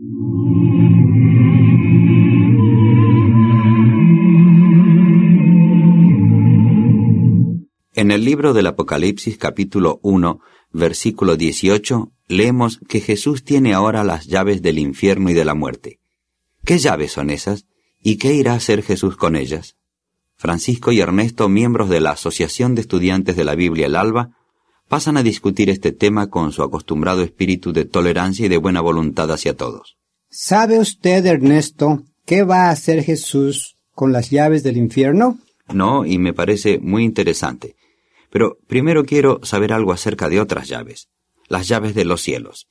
En el libro del Apocalipsis capítulo 1, versículo 18, leemos que Jesús tiene ahora las llaves del infierno y de la muerte. ¿Qué llaves son esas? ¿Y qué irá a hacer Jesús con ellas? Francisco y Ernesto, miembros de la Asociación de Estudiantes de la Biblia El Alba, pasan a discutir este tema con su acostumbrado espíritu de tolerancia y de buena voluntad hacia todos. ¿Sabe usted, Ernesto, qué va a hacer Jesús con las llaves del infierno? No, y me parece muy interesante. Pero primero quiero saber algo acerca de otras llaves, las llaves de los cielos.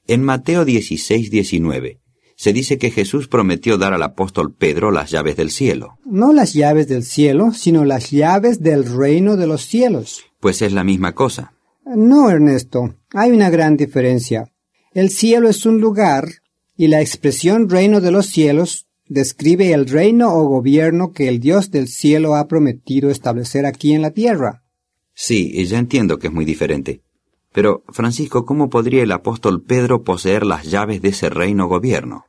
En Mateo 16:19 se dice que Jesús prometió dar al apóstol Pedro las llaves del cielo. No las llaves del cielo, sino las llaves del reino de los cielos. Pues es la misma cosa. No, Ernesto, hay una gran diferencia. El cielo es un lugar, y la expresión reino de los cielos describe el reino o gobierno que el Dios del cielo ha prometido establecer aquí en la tierra. Sí, y ya entiendo que es muy diferente. Pero, Francisco, ¿cómo podría el apóstol Pedro poseer las llaves de ese reino o gobierno?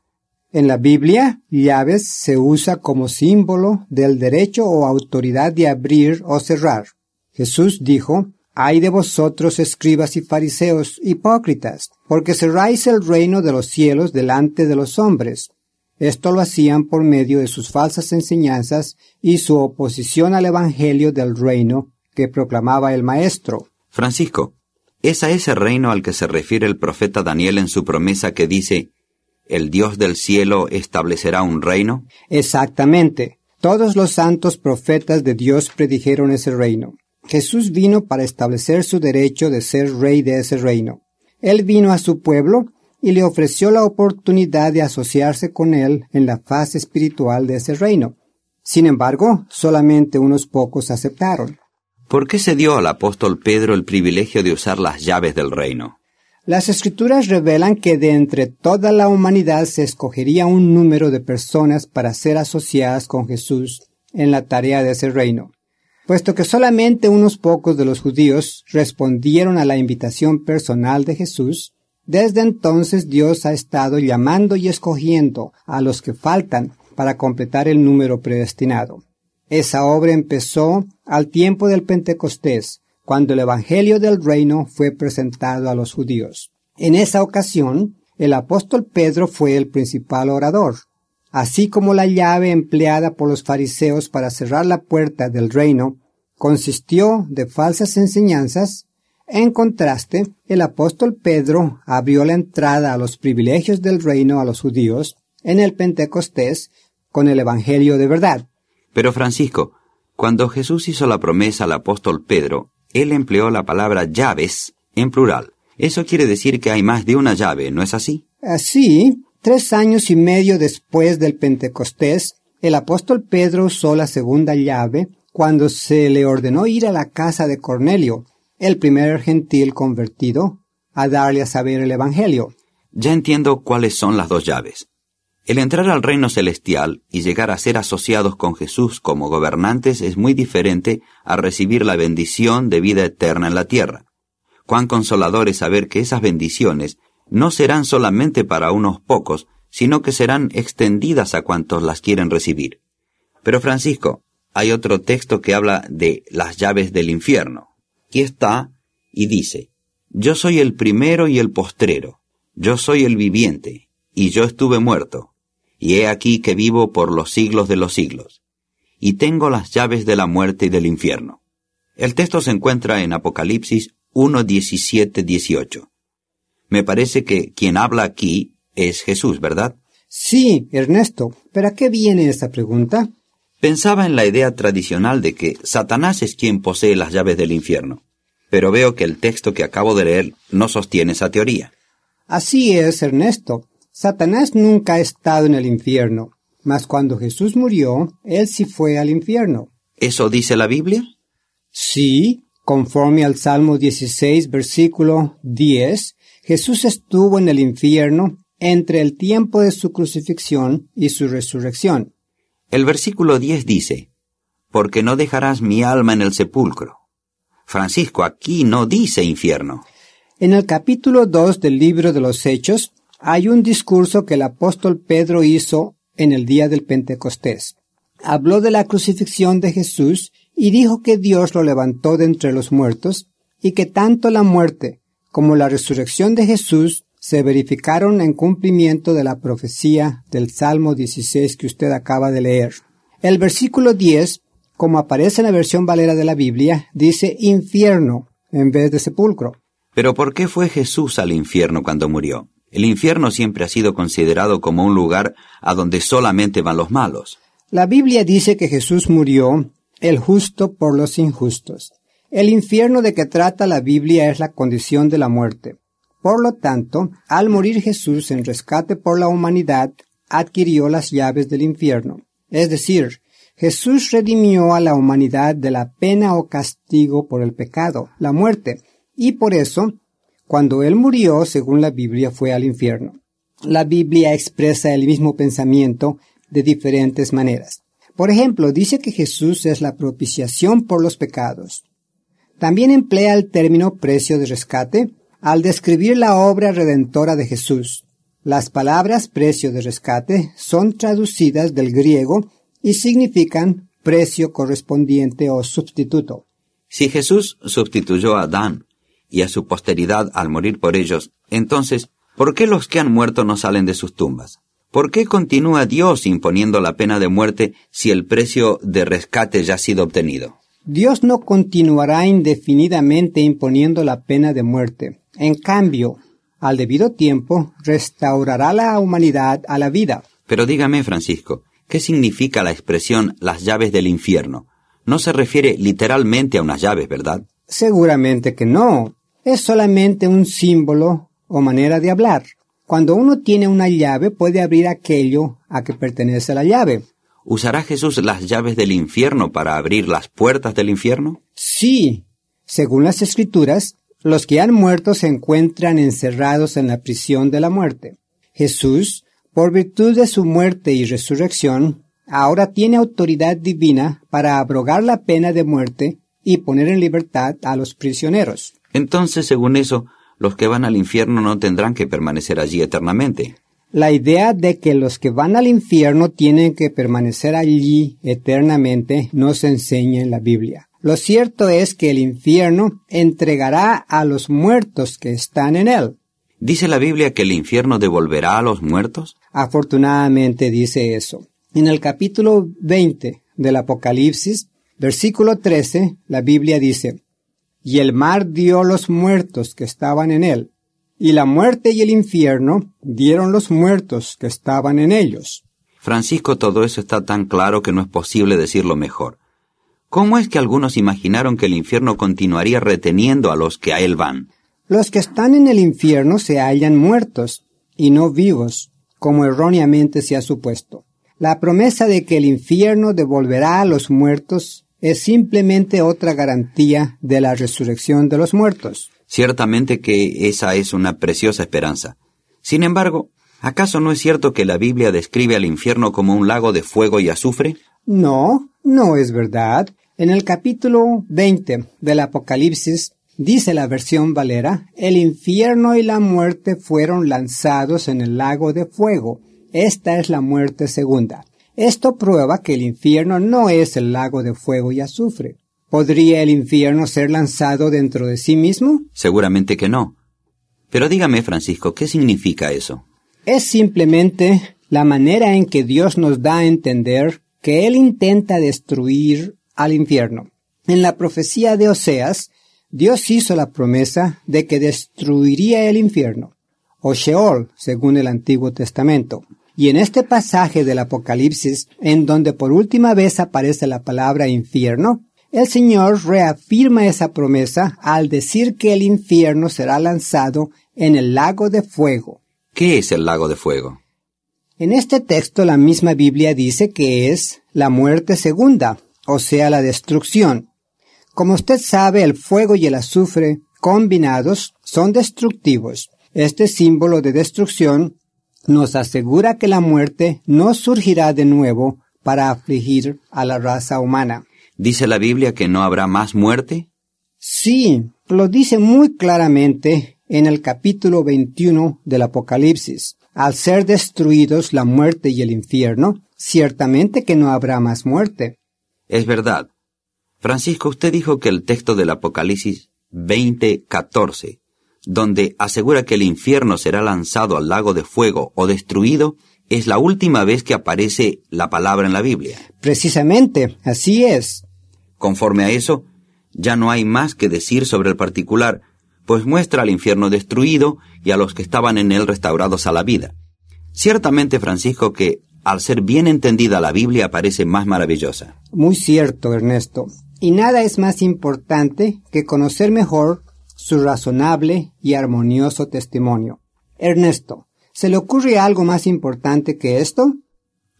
En la Biblia, llaves se usa como símbolo del derecho o autoridad de abrir o cerrar. Jesús dijo: «Ay de vosotros, escribas y fariseos, hipócritas, porque cerráis el reino de los cielos delante de los hombres». Esto lo hacían por medio de sus falsas enseñanzas y su oposición al evangelio del reino que proclamaba el Maestro. Francisco, ¿es a ese reino al que se refiere el profeta Daniel en su promesa que dice: «El Dios del cielo establecerá un reino»? Exactamente. Todos los santos profetas de Dios predijeron ese reino. Jesús vino para establecer su derecho de ser rey de ese reino. Él vino a su pueblo y le ofreció la oportunidad de asociarse con él en la fase espiritual de ese reino. Sin embargo, solamente unos pocos aceptaron. ¿Por qué se dio al apóstol Pedro el privilegio de usar las llaves del reino? Las Escrituras revelan que de entre toda la humanidad se escogería un número de personas para ser asociadas con Jesús en la tarea de ese reino. Puesto que solamente unos pocos de los judíos respondieron a la invitación personal de Jesús, desde entonces Dios ha estado llamando y escogiendo a los que faltan para completar el número predestinado. Esa obra empezó al tiempo del Pentecostés, cuando el Evangelio del Reino fue presentado a los judíos. En esa ocasión, el apóstol Pedro fue el principal orador. Así como la llave empleada por los fariseos para cerrar la puerta del reino consistió de falsas enseñanzas, en contraste, el apóstol Pedro abrió la entrada a los privilegios del reino a los judíos en el Pentecostés con el Evangelio de verdad. Pero Francisco, cuando Jesús hizo la promesa al apóstol Pedro, él empleó la palabra llaves en plural. Eso quiere decir que hay más de una llave, ¿no es así? Así, 3 años y medio después del Pentecostés, el apóstol Pedro usó la segunda llave cuando se le ordenó ir a la casa de Cornelio, el primer gentil convertido, a darle a saber el Evangelio. Ya entiendo cuáles son las dos llaves. El entrar al reino celestial y llegar a ser asociados con Jesús como gobernantes es muy diferente a recibir la bendición de vida eterna en la tierra. Cuán consolador es saber que esas bendiciones no serán solamente para unos pocos, sino que serán extendidas a cuantos las quieren recibir. Pero Francisco, hay otro texto que habla de las llaves del infierno. Aquí está y dice: «Yo soy el primero y el postrero, yo soy el viviente, y yo estuve muerto, y he aquí que vivo por los siglos de los siglos, y tengo las llaves de la muerte y del infierno». El texto se encuentra en Apocalipsis 1:17-18. Me parece que quien habla aquí es Jesús, ¿verdad? Sí, Ernesto, ¿pero a qué viene esta pregunta? Pensaba en la idea tradicional de que Satanás es quien posee las llaves del infierno, pero veo que el texto que acabo de leer no sostiene esa teoría. Así es, Ernesto. Satanás nunca ha estado en el infierno, mas cuando Jesús murió, él sí fue al infierno. ¿Eso dice la Biblia? Sí, conforme al Salmo 16, versículo 10, Jesús estuvo en el infierno entre el tiempo de su crucifixión y su resurrección. El versículo 10 dice: «Porque no dejarás mi alma en el sepulcro». Francisco, aquí no dice infierno. En el capítulo 2 del libro de los Hechos, hay un discurso que el apóstol Pedro hizo en el día del Pentecostés. Habló de la crucifixión de Jesús y dijo que Dios lo levantó de entre los muertos y que tanto la muerte como la resurrección de Jesús se verificaron en cumplimiento de la profecía del Salmo 16 que usted acaba de leer. El versículo 10, como aparece en la versión Valera de la Biblia, dice infierno en vez de sepulcro. Pero ¿por qué fue Jesús al infierno cuando murió? El infierno siempre ha sido considerado como un lugar a donde solamente van los malos. La Biblia dice que Jesús murió, el justo por los injustos. El infierno de que trata la Biblia es la condición de la muerte. Por lo tanto, al morir Jesús en rescate por la humanidad, adquirió las llaves del infierno. Es decir, Jesús redimió a la humanidad de la pena o castigo por el pecado, la muerte, y por eso, cuando Él murió, según la Biblia, fue al infierno. La Biblia expresa el mismo pensamiento de diferentes maneras. Por ejemplo, dice que Jesús es la propiciación por los pecados. También emplea el término precio de rescate al describir la obra redentora de Jesús. Las palabras precio de rescate son traducidas del griego y significan precio correspondiente o sustituto. Si Jesús sustituyó a Adán y a su posteridad al morir por ellos, entonces, ¿por qué los que han muerto no salen de sus tumbas? ¿Por qué continúa Dios imponiendo la pena de muerte si el precio de rescate ya ha sido obtenido? Dios no continuará indefinidamente imponiendo la pena de muerte. En cambio, al debido tiempo, restaurará la humanidad a la vida. Pero dígame, Francisco, ¿qué significa la expresión las llaves del infierno? No se refiere literalmente a unas llaves, ¿verdad? Seguramente que no. Es solamente un símbolo o manera de hablar. Cuando uno tiene una llave, puede abrir aquello a que pertenece la llave. ¿Usará Jesús las llaves del infierno para abrir las puertas del infierno? Sí. Según las Escrituras, los que han muerto se encuentran encerrados en la prisión de la muerte. Jesús, por virtud de su muerte y resurrección, ahora tiene autoridad divina para abrogar la pena de muerte y poner en libertad a los prisioneros. Entonces, según eso, los que van al infierno no tendrán que permanecer allí eternamente. La idea de que los que van al infierno tienen que permanecer allí eternamente no se enseña en la Biblia. Lo cierto es que el infierno entregará a los muertos que están en él. ¿Dice la Biblia que el infierno devolverá a los muertos? Afortunadamente dice eso. En el capítulo 20 del Apocalipsis, versículo 13, la Biblia dice: «Y el mar dio los muertos que estaban en él, y la muerte y el infierno dieron los muertos que estaban en ellos». Francisco, todo eso está tan claro que no es posible decirlo mejor. ¿Cómo es que algunos imaginaron que el infierno continuaría reteniendo a los que a él van? Los que están en el infierno se hallan muertos y no vivos, como erróneamente se ha supuesto. La promesa de que el infierno devolverá a los muertos es simplemente otra garantía de la resurrección de los muertos. Ciertamente que esa es una preciosa esperanza. Sin embargo, ¿acaso no es cierto que la Biblia describe al infierno como un lago de fuego y azufre? No, no es verdad. En el capítulo 20 del Apocalipsis, dice la versión Valera, el infierno y la muerte fueron lanzados en el lago de fuego. Esta es la muerte segunda. Esto prueba que el infierno no es el lago de fuego y azufre. ¿Podría el infierno ser lanzado dentro de sí mismo? Seguramente que no. Pero dígame, Francisco, ¿qué significa eso? Es simplemente la manera en que Dios nos da a entender que Él intenta destruir al infierno. En la profecía de Oseas, Dios hizo la promesa de que destruiría el infierno, o Sheol, según el Antiguo Testamento. Y en este pasaje del Apocalipsis, en donde por última vez aparece la palabra infierno, el Señor reafirma esa promesa al decir que el infierno será lanzado en el lago de fuego. ¿Qué es el lago de fuego? En este texto la misma Biblia dice que es la muerte segunda, o sea, la destrucción. Como usted sabe, el fuego y el azufre combinados son destructivos. Este símbolo de destrucción nos asegura que la muerte no surgirá de nuevo para afligir a la raza humana. ¿Dice la Biblia que no habrá más muerte? Sí, lo dice muy claramente en el capítulo 21 del Apocalipsis. Al ser destruidos la muerte y el infierno, ciertamente que no habrá más muerte. Es verdad. Francisco, usted dijo que el texto del Apocalipsis 20:14, donde asegura que el infierno será lanzado al lago de fuego o destruido, es la última vez que aparece la palabra en la Biblia. Precisamente, así es. Conforme a eso, ya no hay más que decir sobre el particular, pues muestra al infierno destruido y a los que estaban en él restaurados a la vida. Ciertamente, Francisco, que al ser bien entendida la Biblia parece más maravillosa. Muy cierto, Ernesto. Y nada es más importante que conocer mejor su razonable y armonioso testimonio. Ernesto, ¿se le ocurre algo más importante que esto?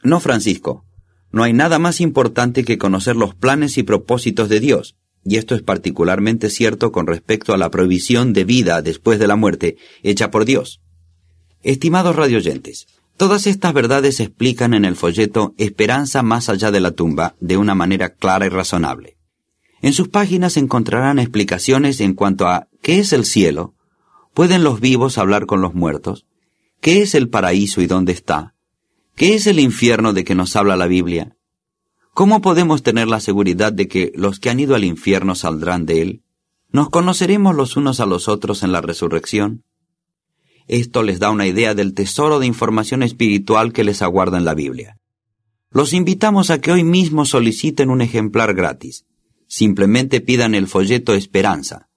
No, Francisco. No hay nada más importante que conocer los planes y propósitos de Dios, y esto es particularmente cierto con respecto a la provisión de vida después de la muerte hecha por Dios. Estimados radioyentes, todas estas verdades se explican en el folleto Esperanza más allá de la tumba de una manera clara y razonable. En sus páginas encontrarán explicaciones en cuanto a ¿qué es el cielo? ¿Pueden los vivos hablar con los muertos? ¿Qué es el paraíso y dónde está? ¿Qué es el infierno de que nos habla la Biblia? ¿Cómo podemos tener la seguridad de que los que han ido al infierno saldrán de él? ¿Nos conoceremos los unos a los otros en la resurrección? Esto les da una idea del tesoro de información espiritual que les aguarda en la Biblia. Los invitamos a que hoy mismo soliciten un ejemplar gratis. Simplemente pidan el folleto Esperanza.